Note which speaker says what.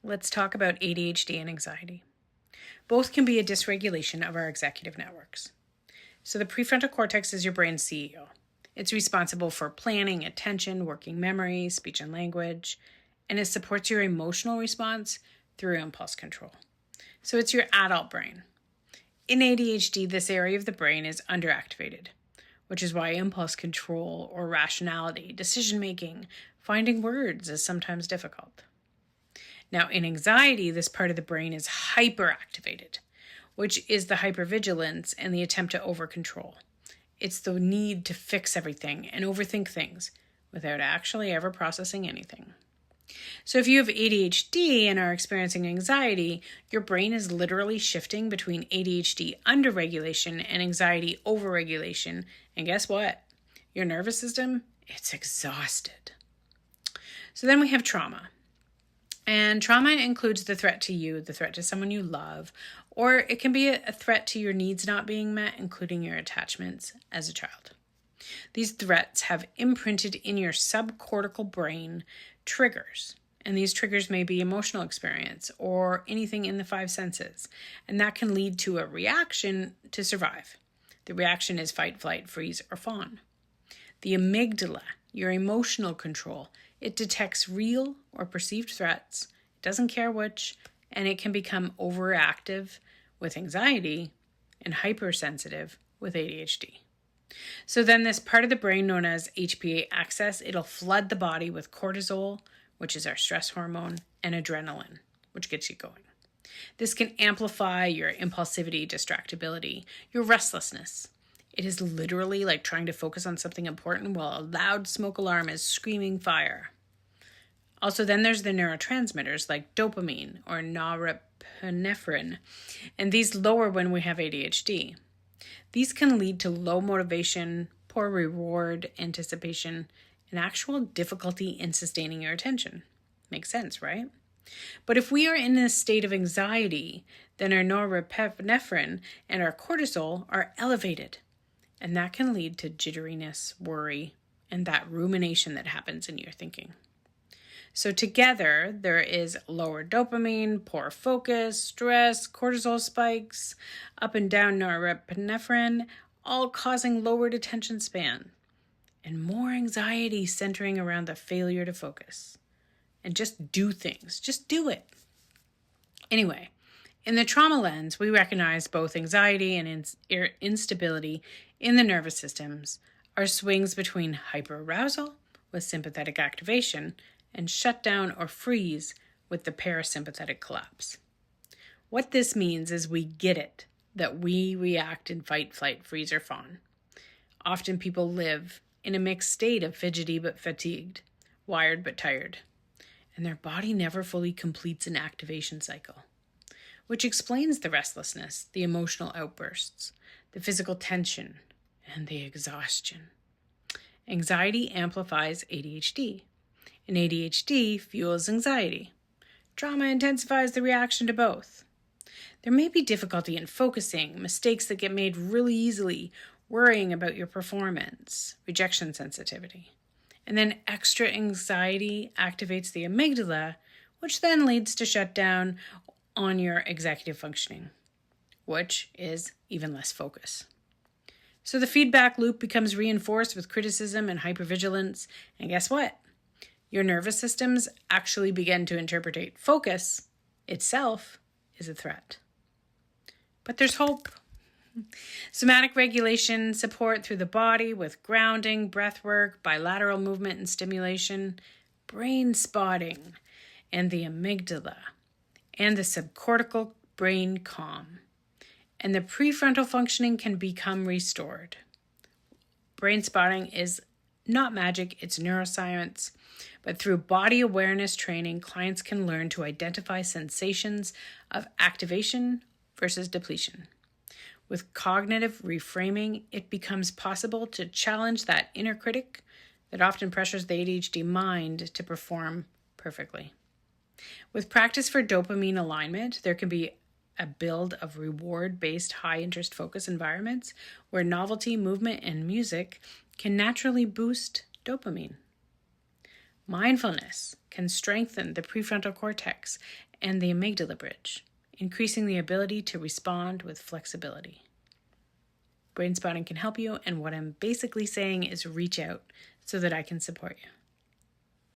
Speaker 1: let's talk about ADHD and anxiety. Both can be a dysregulation of our executive networks. So the prefrontal cortex is your brain's CEO. It's responsible for planning, attention, working memory, speech and language, and it supports your emotional response through impulse control. So it's your adult brain. In ADHD, this area of the brain is underactivated, which is why impulse control or rationality, decision-making, finding words is sometimes difficult. Now, in anxiety, this part of the brain is hyperactivated, which is the hyper-vigilance and the attempt to over-control. It's the need to fix everything and overthink things without actually ever processing anything. So if you have ADHD and are experiencing anxiety, your brain is literally shifting between ADHD underregulation and anxiety overregulation. And guess what? Your nervous system, it's exhausted. So then we have trauma. And trauma includes the threat to you, the threat to someone you love, or it can be a threat to your needs not being met, including your attachments as a child. These threats have imprinted in your subcortical brain triggers, and these triggers may be emotional experience or anything in the five senses, and that can lead to a reaction to survive. The reaction is fight, flight, freeze, or fawn. The amygdala, your emotional control, it detects real or perceived threats. It doesn't care which, and it can become overactive with anxiety and hypersensitive with ADHD. So then this part of the brain known as HPA axis, it'll flood the body with cortisol, which is our stress hormone, and adrenaline, which gets you going. This can amplify your impulsivity, distractibility, your restlessness. It is literally like trying to focus on something important while a loud smoke alarm is screaming fire. Also, then there's the neurotransmitters like dopamine or norepinephrine, and these lower when we have ADHD. These can lead to low motivation, poor reward, anticipation, and actual difficulty in sustaining your attention. Makes sense, right? But if we are in a state of anxiety, then our norepinephrine and our cortisol are elevated. And that can lead to jitteriness, worry, and that rumination that happens in your thinking. So together, there is lower dopamine, poor focus, stress, cortisol spikes, up and down norepinephrine, all causing lowered attention span, and more anxiety centering around the failure to focus. And just do things. Just do it. Anyway, in the trauma lens, we recognize both anxiety and instability in the nervous systems are swings between hyperarousal with sympathetic activation and shutdown or freeze with the parasympathetic collapse. What this means is we get it, that we react in fight, flight, freeze, or fawn. Often people live in a mixed state of fidgety but fatigued, wired but tired, and their body never fully completes an activation cycle, which explains the restlessness, the emotional outbursts, the physical tension, and the exhaustion. Anxiety amplifies ADHD, and ADHD fuels anxiety. Trauma intensifies the reaction to both. There may be difficulty in focusing, mistakes that get made really easily, worrying about your performance, rejection sensitivity. And then extra anxiety activates the amygdala, which then leads to shutdown on your executive functioning, which is even less focus. So the feedback loop becomes reinforced with criticism and hypervigilance, and guess what? Your nervous systems actually begin to interpret focus itself is a threat. But there's hope. Somatic regulation support through the body with grounding, breath work, bilateral movement and stimulation, brain spotting, and the amygdala, and the subcortical brain calm. And the prefrontal functioning can become restored. Brain spotting is not magic, it's neuroscience. But through body awareness training, clients can learn to identify sensations of activation versus depletion. With cognitive reframing, it becomes possible to challenge that inner critic that often pressures the ADHD mind to perform perfectly. With practice for dopamine alignment, there can be a build of reward-based high-interest focus environments where novelty, movement, and music can naturally boost dopamine. Mindfulness can strengthen the prefrontal cortex and the amygdala bridge, increasing the ability to respond with flexibility. Brainspotting can help you, and what I'm basically saying is reach out so that I can support you.